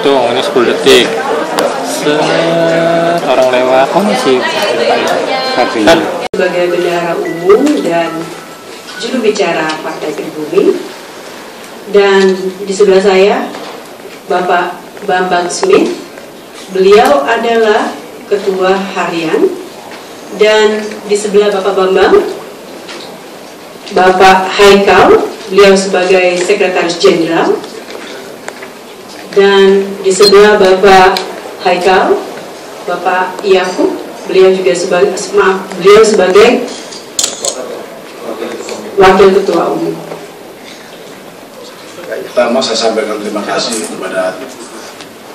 hitung ini 10 detik. Orang lewat sih. Sebagai bendahara umum dan juru bicara Partai Pribumi, dan di sebelah saya Bapak Bambang Smith, beliau adalah ketua harian, dan di sebelah Bapak Bambang Bapak Haikal, beliau sebagai sekretaris jenderal, dan di sebelah Bapak Haikal Bapak Yakub, beliau juga sebagai wakil ketua umum. Pertama saya sampaikan terima kasih kepada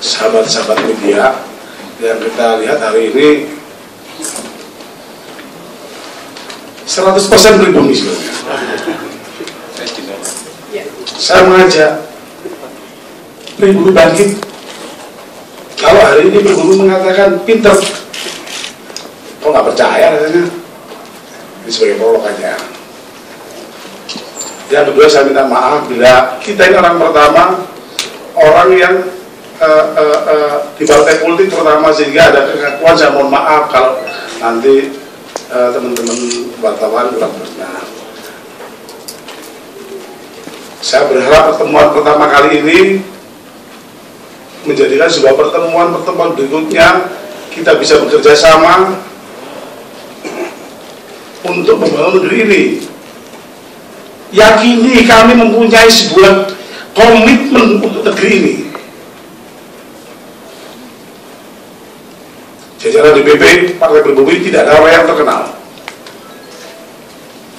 sahabat-sahabat media yang kita lihat hari ini 100% pribumi sebenarnya. Saya mengajak pribumi bangkit. Kalau hari ini pribumi mengatakan pinter, kok nggak percaya rasanya? Ini sebagai prolog aja. Yang kedua, saya minta maaf bila kita ini orang pertama, orang yang di partai politik terutama, sehingga ada kekakuan. Saya mohon maaf kalau nanti teman-teman wartawan kurang berkenan. Saya berharap pertemuan pertama kali ini menjadikan sebuah pertemuan berikutnya kita bisa bekerja sama untuk membangun negeri ini. Yakini kami mempunyai sebuah komitmen untuk negeri ini. Jajaran DPP Partai Pribumi tidak ada orang yang terkenal,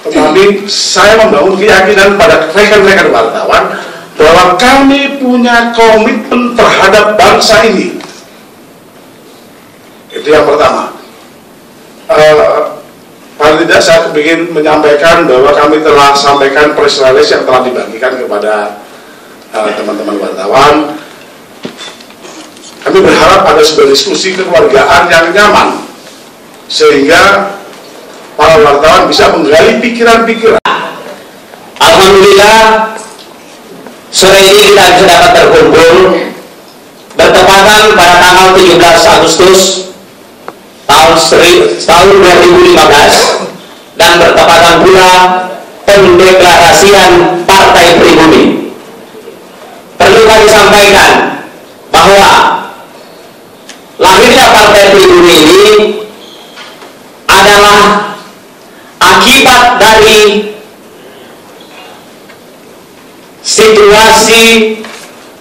tetapi saya membangun keyakinan pada rekan-rekan wartawan bahwa kami punya komitmen terhadap bangsa ini. Itu yang pertama. Paling tidak saya ingin menyampaikan bahwa kami telah sampaikan press release yang telah dibagikan kepada teman-teman wartawan. Kami berharap ada sebuah diskusi kekeluargaan yang nyaman, sehingga para wartawan bisa menggali pikiran-pikiran. Alhamdulillah, sore ini kita bisa dapat terkumpul bertepatan pada tanggal 17 Agustus tahun 2015 dan bertepatan pula pendeklarasian Partai Pribumi. Perlu kami sampaikan bahwa lahirnya Partai Pribumi ini adalah akibat dari situasi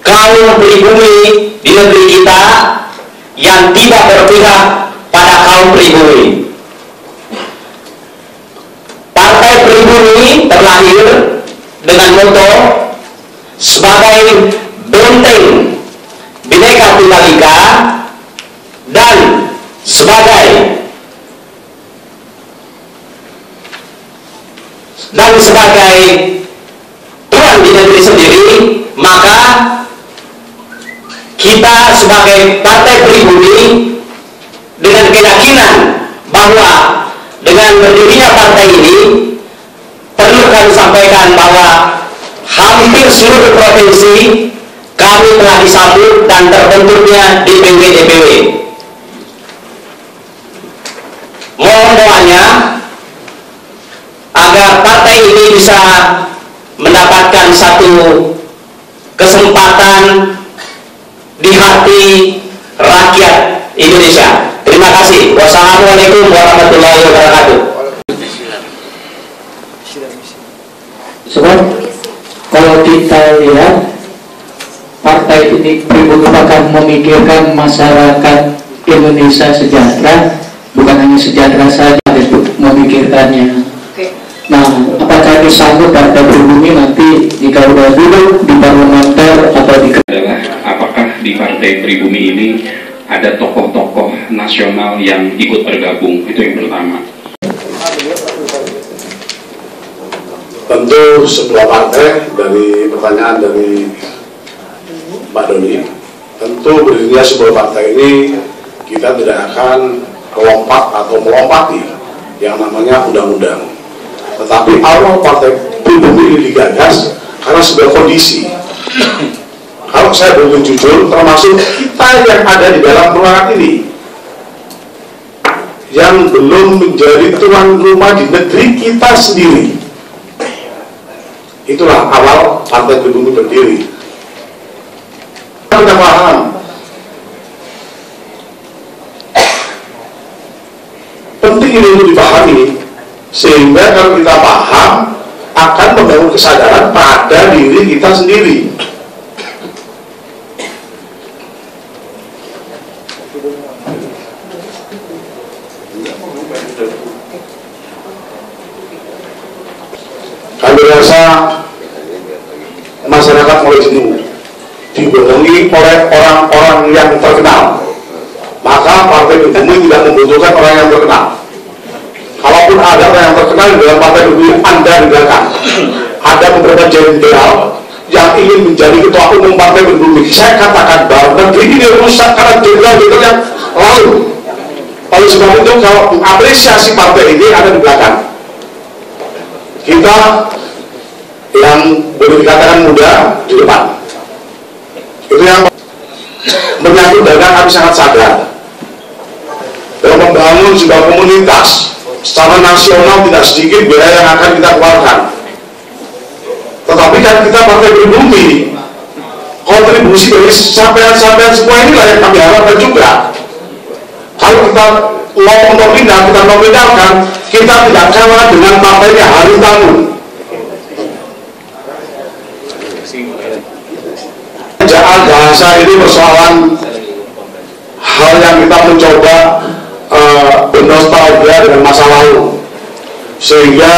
kaum pribumi di negeri kita yang tidak berpihak pada kaum pribumi. Partai Pribumi terlahir dengan moto sebagai benteng Bhinneka Tunggal Ika dan sebagai Tuhan di negeri sendiri, maka kita sebagai Partai Pribumi dengan keyakinan bahwa dengan berdirinya partai ini, perlu kami sampaikan bahwa hampir seluruh provinsi kami telah disambut dan terbentuknya DPW-DPW. Mohon doanya agar partai ini bisa mendapatkan satu kesempatan di hati rakyat Indonesia. Terima kasih. Wassalamualaikum warahmatullahi wabarakatuh. Sebab kalau kita lihat partai ini akan memikirkan masyarakat Indonesia sejahtera, bukan hanya sejahtera saja, memikirkannya. Nah, apakah disambut Partai Pribumi nanti jika sudah duduk di parlementer atau di apakah di Partai Pribumi ini ada tokoh-tokoh nasional yang ikut bergabung? Itu yang pertama. Tentu sebuah partai, dari pertanyaan dari Mbak Doni, tentu berdirinya sebuah partai ini kita tidak akan melompat atau melompati yang namanya undang-undang. Tetapi awal Partai Pribumi ini digagas karena sebuah kondisi kalau saya boleh jujur, termasuk kita yang ada di dalam ruangan ini, yang belum menjadi tuan rumah di negeri kita sendiri. Itulah awal Partai Pribumi berdiri. Kita paham, penting ini untuk dipahami, sehingga kalau kita paham akan membangun kesadaran pada diri kita sendiri. Kami rasa masyarakat mulai jenuh dibohongi oleh orang-orang yang terkenal. Maka Partai Pribumi tidak membutuhkan orang yang terkenal. Kalaupun ada orang yang terkenal di dalam Partai Pribumi, Anda dengarkan. Ada beberapa jenderal yang ingin menjadi ketua umum Partai Pribumi. Saya katakan bahwa negeri ini rusak karena jenderal-jenderal yang lalu. Oleh sebab itu, kalau mengapresiasi partai ini ada di belakang. Kita yang boleh dikatakan muda di depan. Itu yang menyangkut dagang. Kami sangat sadar dalam membangun sebuah komunitas secara nasional tidak sedikit biaya yang akan kita keluarkan. Tetapi kan kita Partai Pribumi, kontribusi dari sampean-sampean semua inilah yang kami harapkan juga. Kalau kita ngomong nominal, kita nominalkan, kita tidak kalah dengan partainya Haritanu. Jangan bahasa ini persoalan hal yang kita mencoba bernostalgia dengan masa lalu, sehingga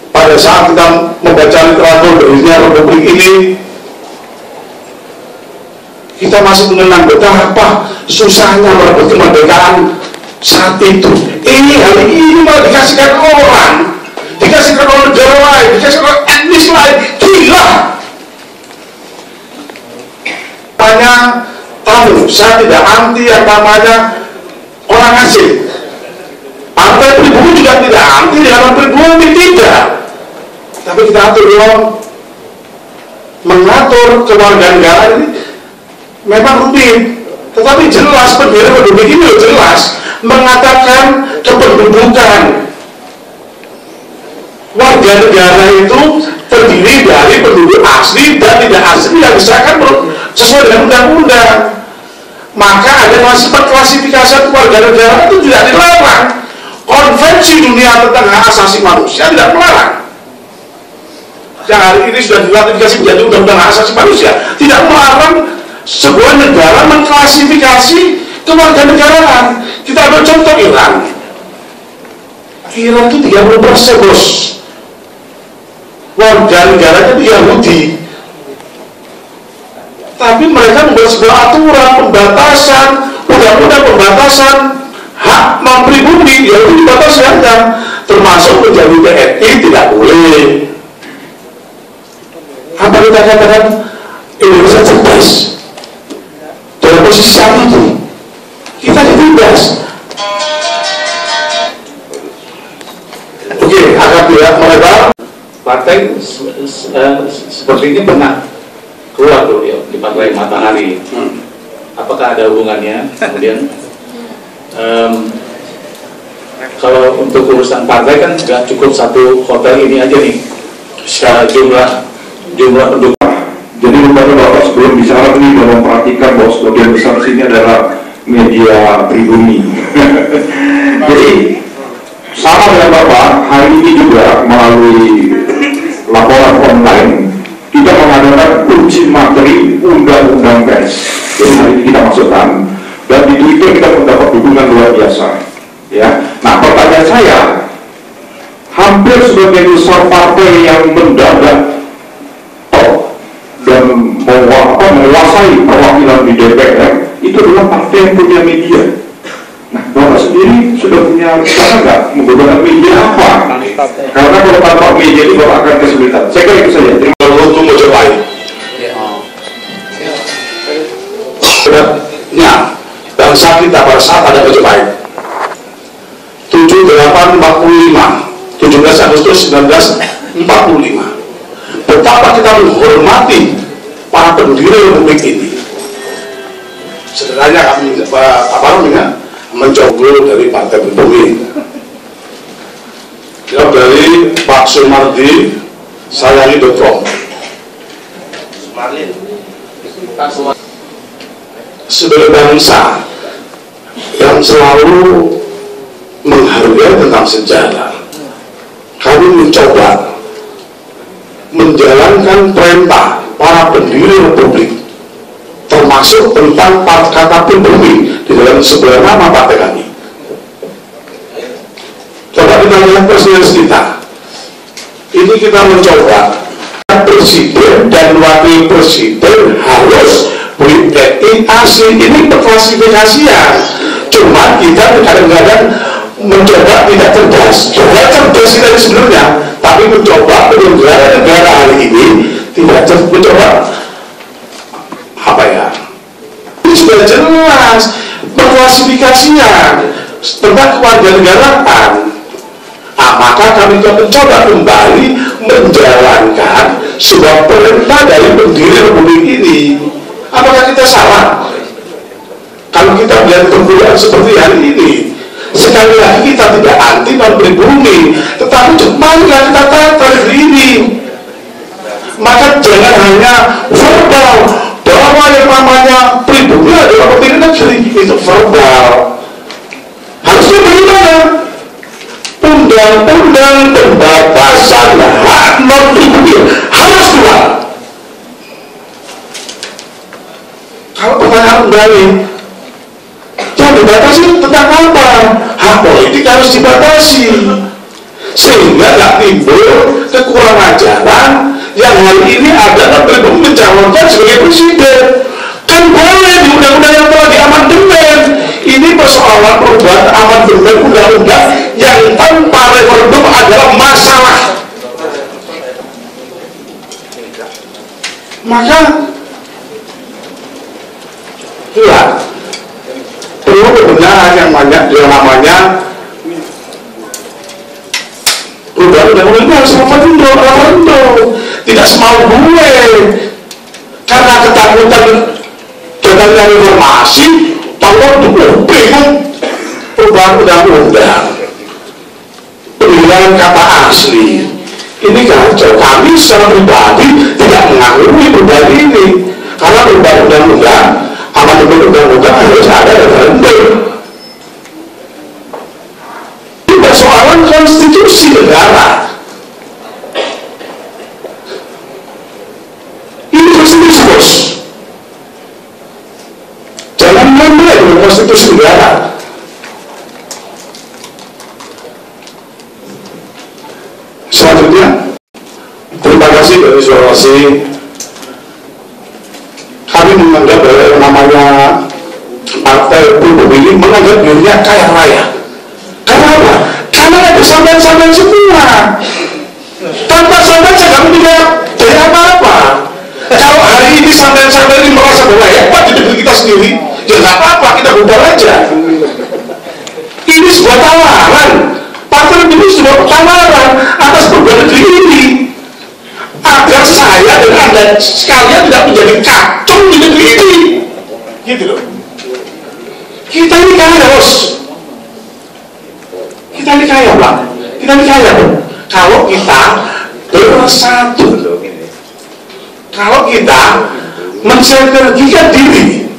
pada saat kita membaca literatur berdirinya Republik ini, kita masih mengenang betapa susahnya merebut kemerdekaan saat itu. Ini hari ini malah dikasihkan orang, dikasihkan oleh negara lain, dikasihkan oleh etnis lain. Gila. Hanya tamu, saya tidak anti yang namanya orang asing. Partai Pribumi juga tidak anti dengan Pribumi, tidak. Tapi kita atur dong. Mengatur kewarganegaraan ini memang rumit, tetapi jelas bendera Republik ini jelas mengatakan kependudukan warga negara itu terdiri dari penduduk asli dan tidak asli yang disahkan sesuai dengan undang-undang. Maka ada klasifikasi warga negara itu tidak dilarang. Konvensi dunia tentang hak asasi manusia tidak melarang. Yang hari ini sudah diratifikasi menjadi undang-undang hak asasi manusia, tidak melarang sebuah negara mengklasifikasi kewarganegaraan. Kita ambil contoh Iran. Iran itu 30% bos. Warga negaranya itu Yahudi. Tapi mereka membuat sebuah aturan pembatasan, undang-undang pembatasan hak non-pribumi, yaitu dibatasi, termasuk menjadi TNI tidak boleh. Apa kita katakan Indonesia cerdas dalam posisi saat itu? Kita ditindas. Oke, agar tidak melebar. Partai seperti ini pernah keluar dulu ya di Partai Matahari. Apakah ada hubungannya? Kemudian kalau untuk urusan partai kan nggak cukup satu hotel ini aja nih, secara jumlah pendukung. Jadi lembaga Bapak sebelum bicara ini sudah memperhatikan bahwa sebagian besar sini adalah media pribumi. Jadi sama dengan Bapak, hari ini juga melalui laporan online kita mengadakan uji materi undang-undang pers. Jadi hari ini kita masukkan dan di Twitter kita mendapat dukungan luar biasa. Ya, nah pertanyaan saya, hampir sebagian besar partai yang mendadak dan menguasai perwakilan di DPR itu adalah partai yang punya media. Nah, Bapak sendiri sudah punya rencana nggak menggunakan media apa? Karena kalau tanpa media itu Bapak akan kesulitan. Saya kira itu saja. Terima kasih. Untuk Mojopahit. Sebenarnya bangsa kita pada saat ada Mojopahit 17 Agustus 1945. Betapa kita menghormati para pendiri republik ini. Sederhananya kami mencoba dari Partai Pribumi. Jawab dari Pak Sumardi Sayangi.com. Sebagai bangsa yang selalu menghargai tentang sejarah, kami mencoba menjalankan perintah para pendiri republik, termasuk tentang kata pribumi di dalam sebelah nama partai kami. Coba kita lihat presiden kita. Ini kita mencoba presiden dan wakil presiden harus WNI asli. Ini perklasifikasian. Cuma kita kadang-kadang mencoba tidak cerdas. Coba cerdas kita sebenarnya, tapi mencoba penyelenggara negara hari ini tidak mencoba apa ya? Ini sudah jelas perklasifikasian tentang kewarganegaraan. Maka kami mencoba kembali menjalankan sebuah perintah dari pendiri republik ini. Apakah kita salah kalau kita melihat perbuatan seperti hari ini? Sekali lagi kita tidak anti pribumi, tetapi marilah kita tata negeri ini. Maka jangan hanya verbal bahwa yang namanya pribumi adalah pendiri negeri, itu verbal. Harusnya bagaimana? Undang-undang pembatasan hak non-pribumi harus keluar. Kalau pertanyaan kembali, yang dibatasi tentang apa? Hak politik harus dibatasi, sehingga tidak timbul kekurangan ajaran yang hari ini ada pribumi mencalonkan sebagai presiden. Kan boleh di undang-undang yang telah diamandemen. Ini persoalan perubahan amandemen undang-undang yang tanpa referendum adalah masalah. Maka ya perlu kebenaran yang banyak, yang namanya perubahan undang-undang harus referendum. Tidak semau gue karena ketakutan datangnya informasi, tolong dulu bingung perubahan undang-undang, pemilihan kata asli. Ini kacau. Kami secara pribadi tidak mengakui perubahan ini karena perubahan undang-undang, amandemen undang-undang harus ada referendum. Ini persoalan konstitusi negara. Ini konstitusi, bos. Jangan main-main dengan konstitusi negara. Selanjutnya, terima kasih dari Sulawesi. Kami menganggap bahwa yang namanya partai pribumi ini menganggap dirinya kaya raya. Karena apa? Karena ada sampean-sampean semua. Tanpa sampean saya kami tidak dari apa-apa. Kalau hari ini sampean-sampean ini merasa bahwa hebat di negeri kita sendiri, ya nggak apa-apa, kita bubar aja. Ini sebuah tawaran. Partai ini sebuah tawaran atas perubahan negeri ini, agar saya dan Anda sekalian tidak menjadi kacung di negeri ini. Gitu loh. Kita ini kaya, bos. Kita ini kaya, Pak. Kita ini kaya, Pak. Kalau kita bersatu, kalau kita mensinergikan diri,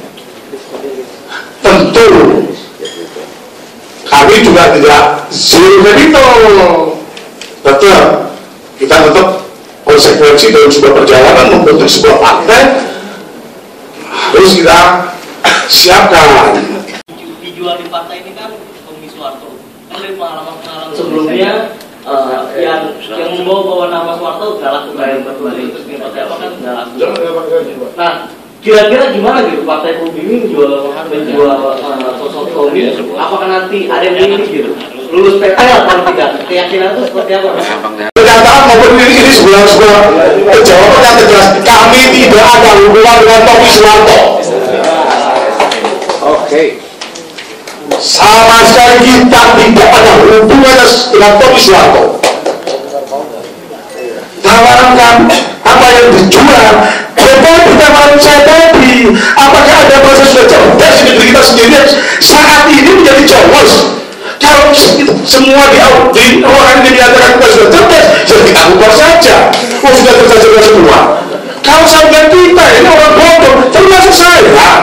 tentu kami juga tidak zero kredito. Tetap kita tetap konsekuensi dalam sebuah perjalanan membentuk sebuah partai harus kita siapkan. Dijual di partai ini kan Tommy Soeharto. Kan dari pengalaman sebelumnya yang membawa nama Soeharto nggak laku kayak berdua itu di partai apa kan nggak laku. Nah, kira-kira gimana gitu partai pribumi menjual sosok Tommy? Apakah nanti ada yang ini gitu? Lulus PTL atau tidak? Keyakinan itu seperti apa? Pernyataan maupun ini sebuah jawaban yang tegas. Kami tidak ada hubungan dengan Tommy Soeharto. Oke. Sama sekali kita tidak ada hubungan dengan Tommy Soeharto. Tawaran kami apa yang dijual Kembali pertanyaan saya tadi, apakah ada proses sudah cerdas di negeri kita sendiri saat ini menjadi jongos? Kalau semua di orang yang dinyatakan kita sudah cerdas, jadi kita ubah saja. Oh, sudah cerdas semua. Kalau sampai kita ini orang bodoh, termasuk saya.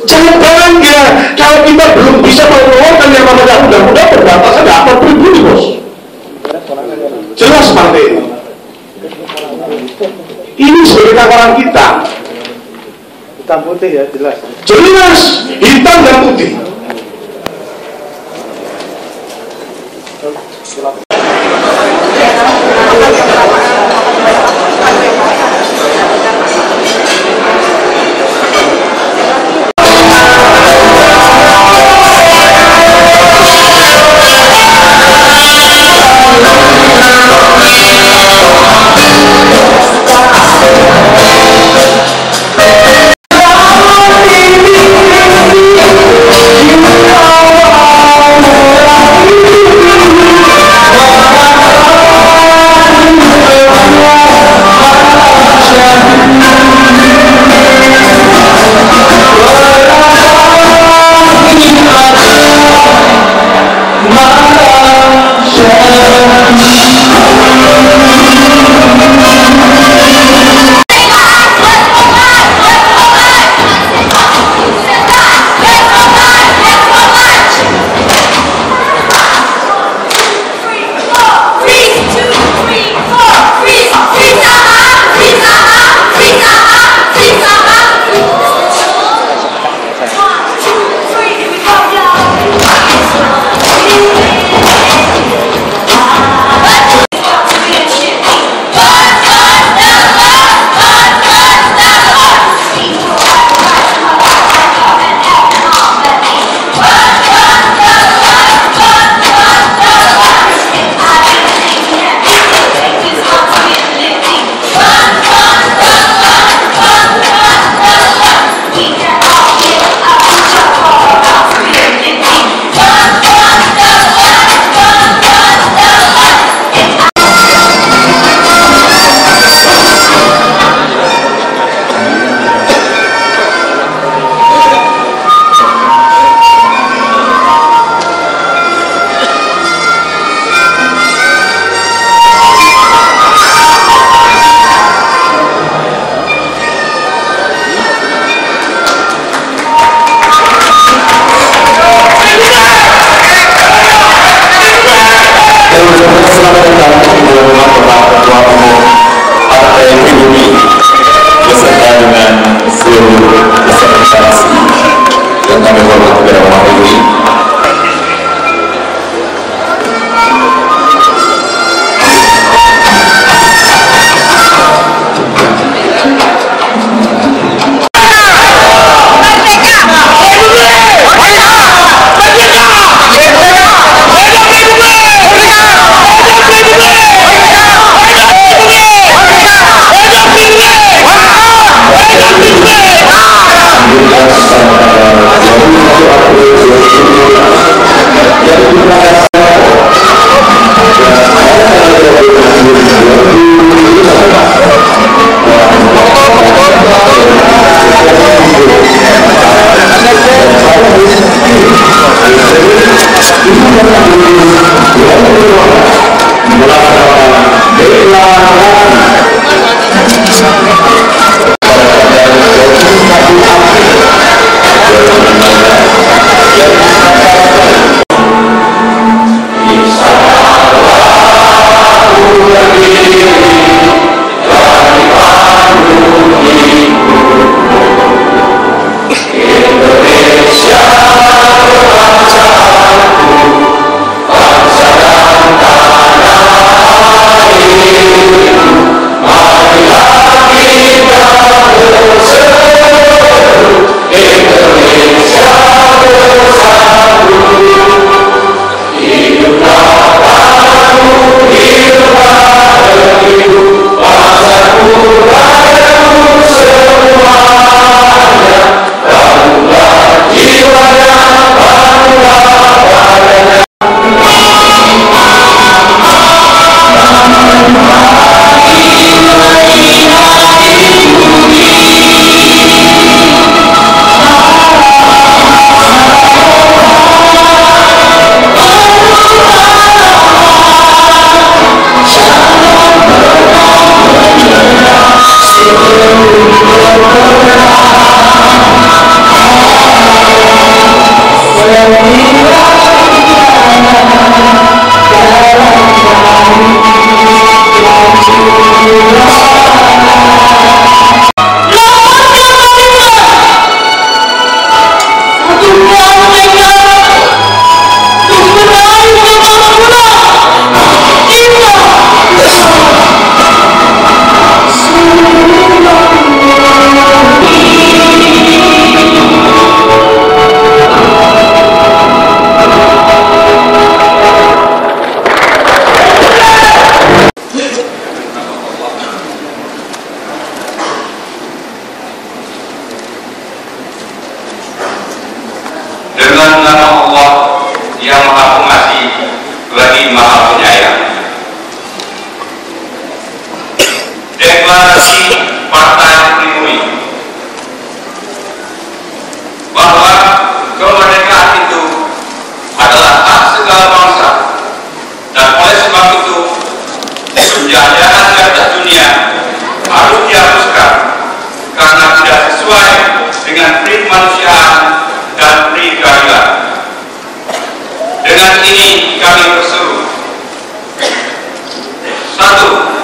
Jangan bangga kalau kita belum bisa mengeluarkan yang namanya undang-undang berbatasan 80.000 bos. Jelas seperti ini. Ini sebagai takaran kita. Hitam putih ya, jelas. Jelas, hitam dan putih. Dengan nama Allah yang Maha Pengasih lagi Maha Penyayang. Deklarasi Partai Pribumi bahwa kemerdekaan itu adalah hak segala bangsa, dan oleh sebab itu penjajahan di atas dunia harus dihapuskan karena tidak sesuai dengan pri kemanusiaan dan pri keadilan. Dengan ini kami berseru: 1.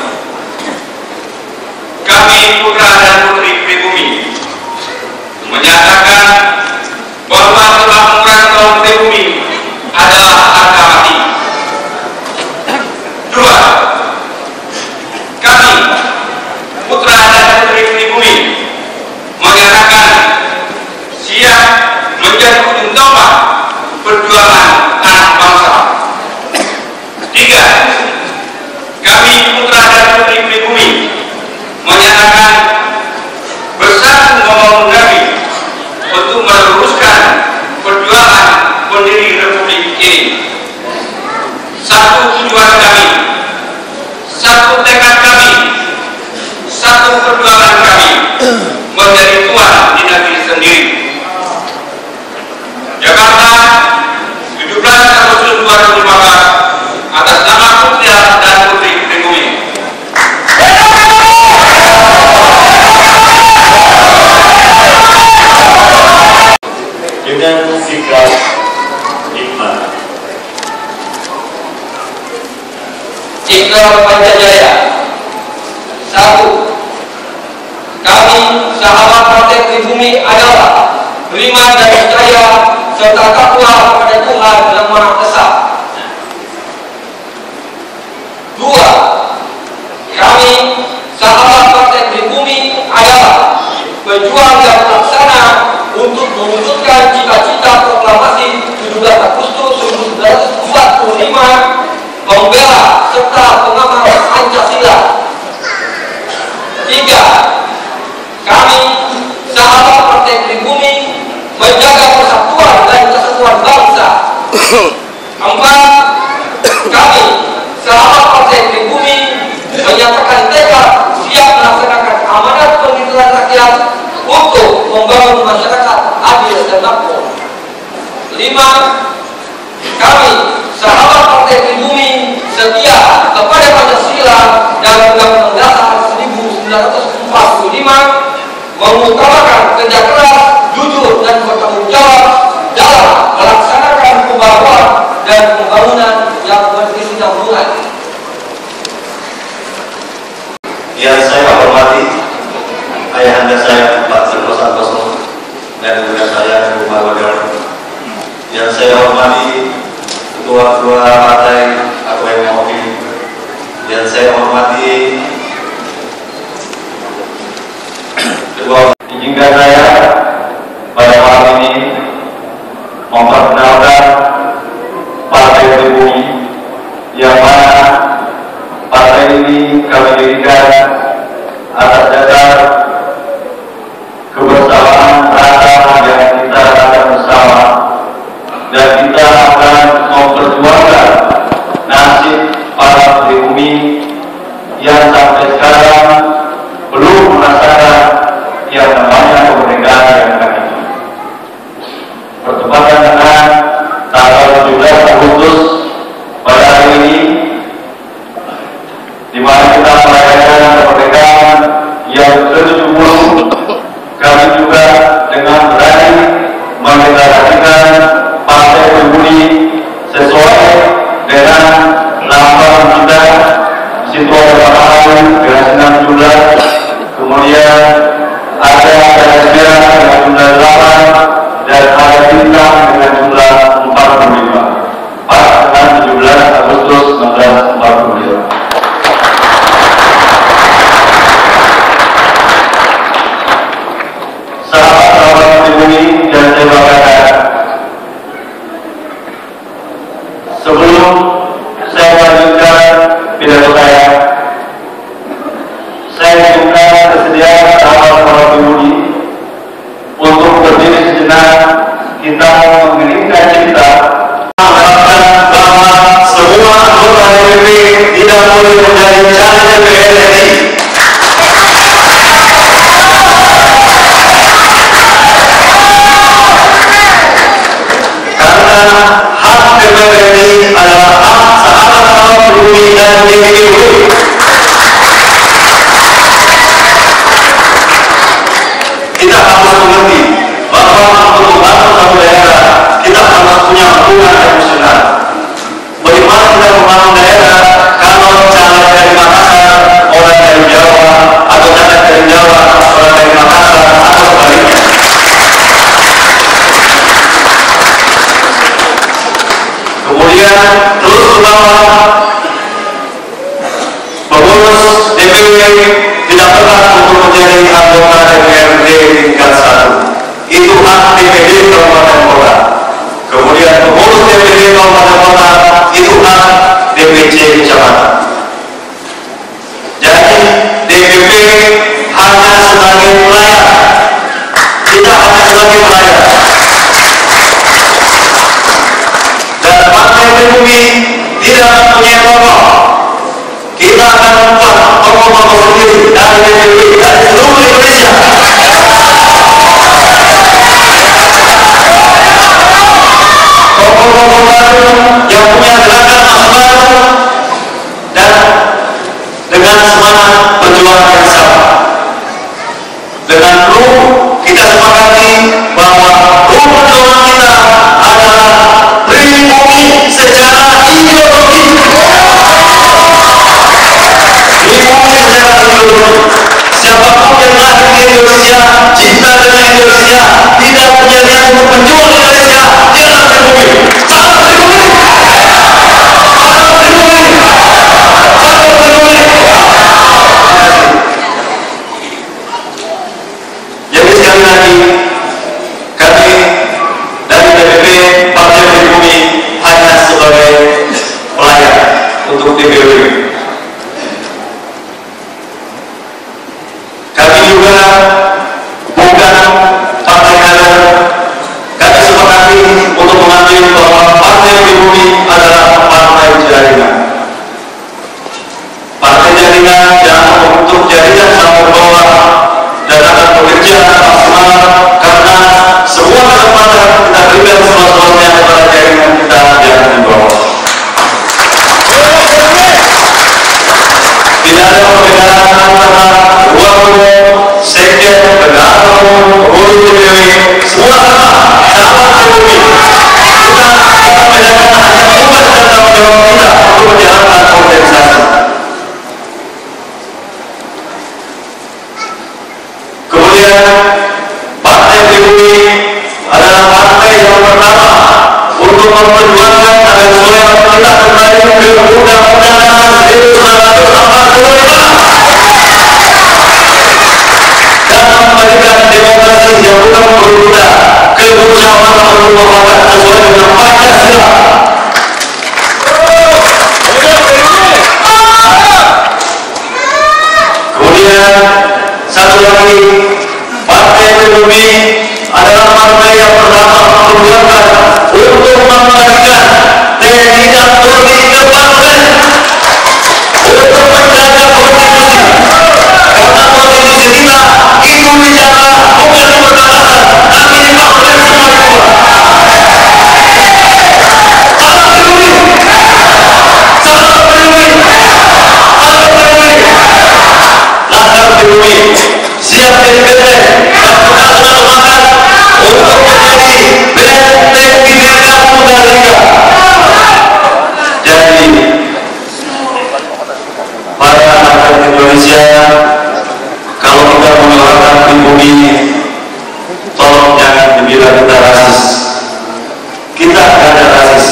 Kami putra dan putri pribumi menyatakan bahwa kemakmuran kaum pribumi adalah harga mati. 2. Kami putra dan putri pribumi menyatakan siap menjadi ujung tombak perjuangan anak bangsa. 3. Kami putra dan putri pribumi menyatakan bersatu membangun negeri untuk meluruskan perjuangan pendiri Republik ini. Satu tujuan kami, satu tekad kami, satu perjuangan kami menjadi tuan di negeri sendiri. Jakarta, 17 Agustus 2015, atas nama Putra dan Putri Pribumi. Dengan sikap hikmat, Ikrar Pancajaya. 1. Kami sahabat Partai Pribumi adalah beriman dan percaya serta takwa kepada Tuhan Yang Maha Esa. 2. Kami sahabat Partai Pribumi adalah pejuang dan pelaksana untuk mewujudkan cita-cita proklamasi 17 Agustus 1945, pembela serta pengamal Pancasila. 3. Kami sahabat Partai Pribumi menjaga persatuan dan kesatuan bangsa. 4. Kami sahabat Partai Pribumi menyatakan tekad siap melaksanakan amanat pemilihan rakyat untuk membangun masyarakat adil dan makmur. 5. Kami sahabat Partai Pribumi setia kepada Pancasila dan Undang-Undang Dasar 1945, mengutamakan kerja keras, jujur dan bertanggung jawab dalam melaksanakan pembangunan dan pembangunan yang berkesinambungan. yang saya hormati ayahanda saya Pak Sirko Santoso dan juga saya Bu Marwadar, yang saya hormati ketua-ketua partai atau MOI, yang saya hormati ketua. Izinkan saya pada malam ini memperkenalkan Partai Pribumi, yang mana partai ini kami dirikan atas dasar kebersamaan rasa yang kita rasakan bersama, dan kita akan memperjuangkan nasib para pribumi yang sampai sekarang belum merasakan yang namanya kemerdekaan yang kami. Bertepatan dengan tanggal 17 Agustus pada hari ini, di mana kita merayakan kemerdekaan yang ke-70, kami juga dengan berani mendeklarasikan Partai siswa berpengalaman dengan 6 jumlah, kemudian ada garis merah dengan jumlah 8 dan ada bintang dengan jumlah 45. Pas dengan 17 Agustus 1945. Sahabat-sahabat pribumi dan terima kasih. Sebelum saya melanjutkan pidato saya minta kesediaan sahabat-sahabat pribumi untuk berdiri sejenak, kita mengiringkan cipta mengharapkan bahwa semua anggota DPP tidak boleh menjadi caleg DPR RI. Hak DPR RI adalah hak sahabat-sahabat pribumi dan DPP. Kita harus mengerti bahwa untuk membantu satu daerah kita harus punya hubungan emosional. Bagaimana kita membangun daerah kalau caleg dari Makassar orang dari Jawa, atau caleg dari Jawa orang dari Makassar, atau sebaliknya. Kemudian terus ke bawah, pengurus DPW tidak berhak untuk menjadi anggota DPRD tingkat 1. Itu hak DPD Kabupaten Kota. Kemudian pengurus DPD Kabupaten Kota itu hak DPC Kecamatan. Jadi DPP hanya sebagai pelayan, kita hanya sebagai pelayan. Dan Partai Pribumi tidak mempunyai tokoh. Kita akan membuat tokoh-tokoh sendiri dari DPP dari seluruh Indonesia. Tokoh-tokoh baru yang punya gerakan masa baru dan dengan semangat perjuangan yang sama. Dengan kita sepakati bahwa perjuangan kita adalah pribumi secara ideologi. Siapapun yang lahir di Indonesia, cinta dengan Indonesia, tidak punya niat untuk berjuang di Indonesia, jangan pribumi. Salam pribumi. Salam pribumi. Salam pribumi. Jadi sekali lagi, kami dari DPP Partai Pribumi hanya sebagai pelayan untuk DPW. Kami juga bukan partai kader. Kami sepakati untuk mengambil bahwa Partai Pribumi adalah partai jaringan. Partai jaringan yang membentuk jaringan sampai bawah dan akan bekerja maksimal karena semua kesempatan kita berikan seluas-luasnya kepada jaringan kita yang di bawah. Tidak ada perbedaan antara sekjen, bendahara, pengurus DPW, semua sama pribumi. Kita bedakan hanya tugas dan tanggung jawab kita untuk menjalankan organisasi. Kemudian Partai Pribumi adalah partai yang pertama untuk memperjuangkan agar supaya kita kembali ke Undang-Undang Dasar 1945. Memberikan demokrasi yang bukan berguna kemusyawaratan mufakat sesuai dengan Pancasila. Kemudian satu lagi, Partai Pribumi adalah partai yang pertama memperjuangkan untuk mengembalikan TNI dan Polri ke parlemen untuk menjaga konstitusi. Karena konstitusi kita itu bicara bukan perbatasan, tapi dipakai semua itu. Salam pribumi, salam pribumi, salam pribumi. Laskar Pribumi siap jadi benteng dan kita sudah semangat untuk menjadi benteng Bhinneka Tunggal Ika. Jadi Indonesia, kalau kita menyuarakan pribumi, tolong jangan dibilang kita rasis. Kita tidak ada rasis.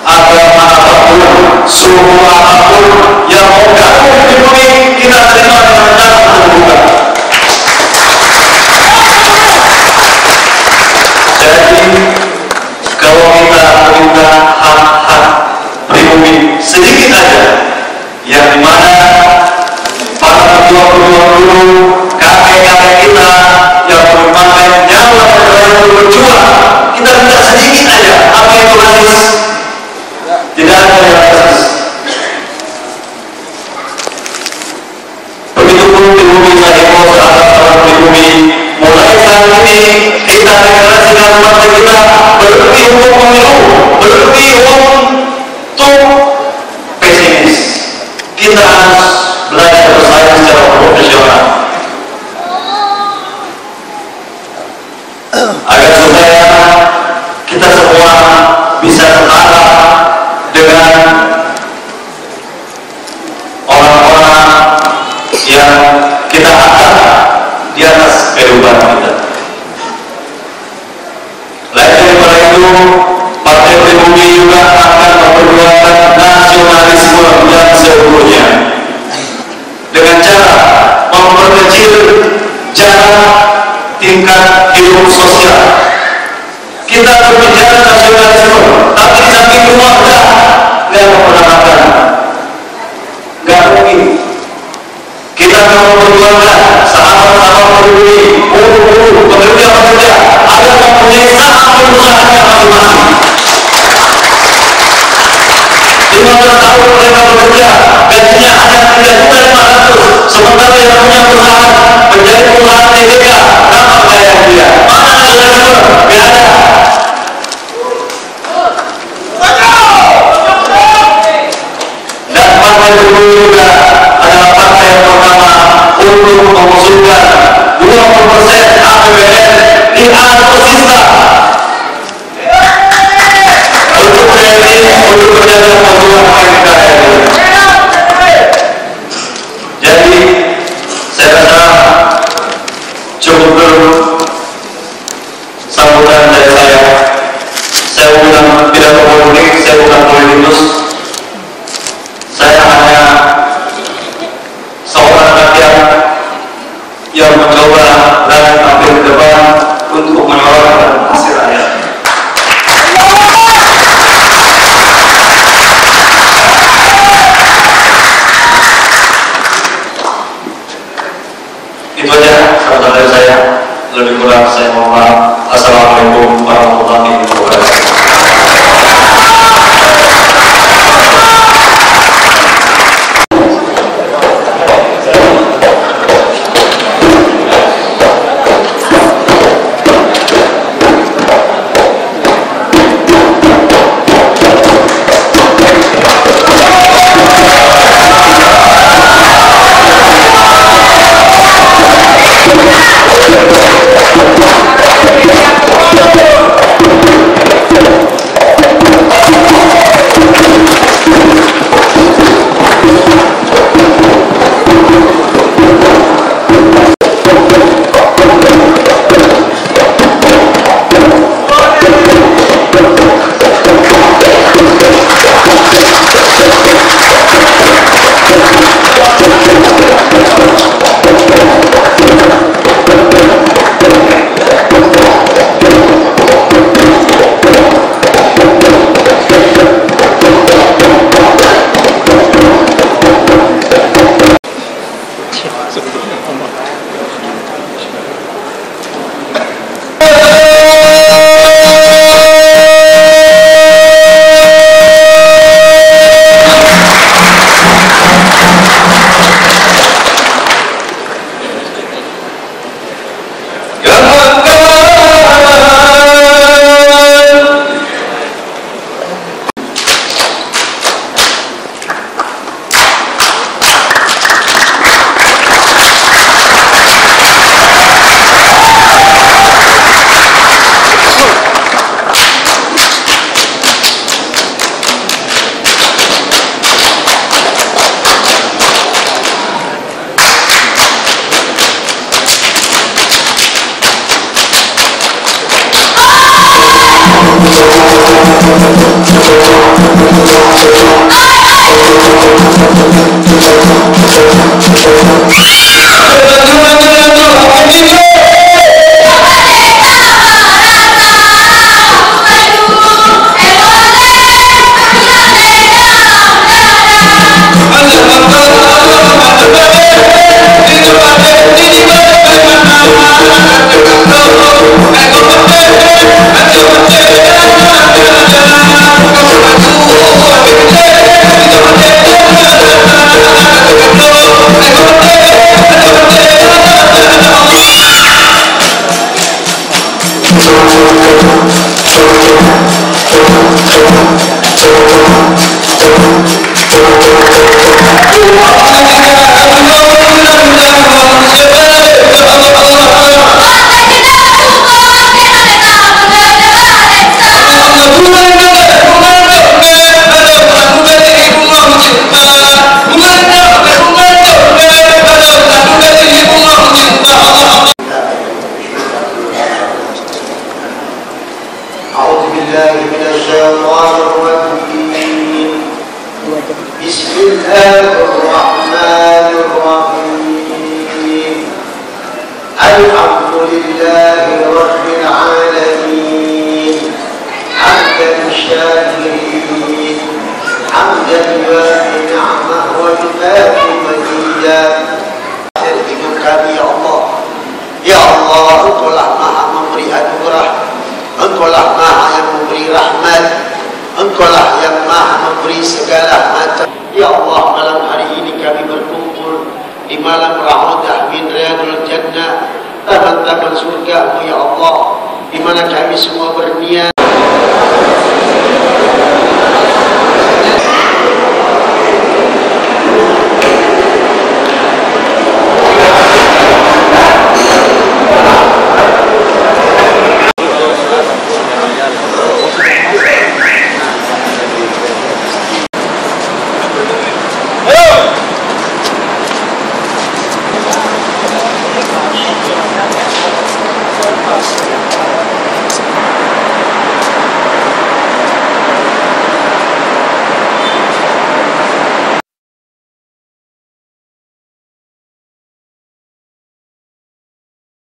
Agama apapun, suku apapun yang mau gabung pribumi, kita terima dengan tangan terbuka. Jadi kalau kita minta hak-hak pribumi sedikit aja, yang dimana para pejuang-pejuang dulu, kakek-kakek kita yang memakai nyawa untuk berjuang, kita minta sedikit aja. Apa itu rasis? Tidak ada yang rasis. Begitu pun pribumi Saipo, sahabat-sahabat pribumi, mulai saat ini kita deklarasikan partai kita berhenti untuk pemilu, berhenti untuk pesimis. Kita harus belajar bersaing secara profesional agar supaya kita semua bisa setara dengan orang-orang yang kita angkat di atas kehidupan kita. Lain daripada itu, Partai Pribumi juga akan memperjuangkan nasionalisme yang seutuhnya dengan cara memperkecil jarak tingkat hidup sosial. Kita berbicara nasionalisme, tapi di samping keluarga nggak pernah makan, nggak mungkin. Kita mau memperjuangkan sahabat-sahabat pribumi, buruh-buruh, pekerja-pekerja agar mempunyai saham perusahaannya masing-masing. 15 tahun mereka bekerja, gajinya hanya 3.500.000, sementara yang punya perusahaan menjadi perusahaan TBK, berapa kaya dia? Mana nasionalisme? Tidak ada. Dan Partai Pribumi juga adalah partai yang pertama untuk mengusulkan 20% APBN di alutsista untuk TNI, untuk menjaga kebutuhan NKRI. Jadi saya rasa cukup dulu sambutan dari saya. Saya bukan tidak politik, saya bukan politikus. Saya hanya seorang rakyat yang mencoba dan tampil ke depan untuk menyuarakan hasil rakyat. Itu aja saudara dari saya. Lebih kurang saya mohon maaf. Assalamualaikum warahmatullahi wabarakatuh. Engkaulah yang maha memberi segala macam. Ya Allah, malam hari ini kami berkumpul di malam Raudah min Riyadul Jannah, taman-taman surga-Mu ya Allah, di mana kami semua berniat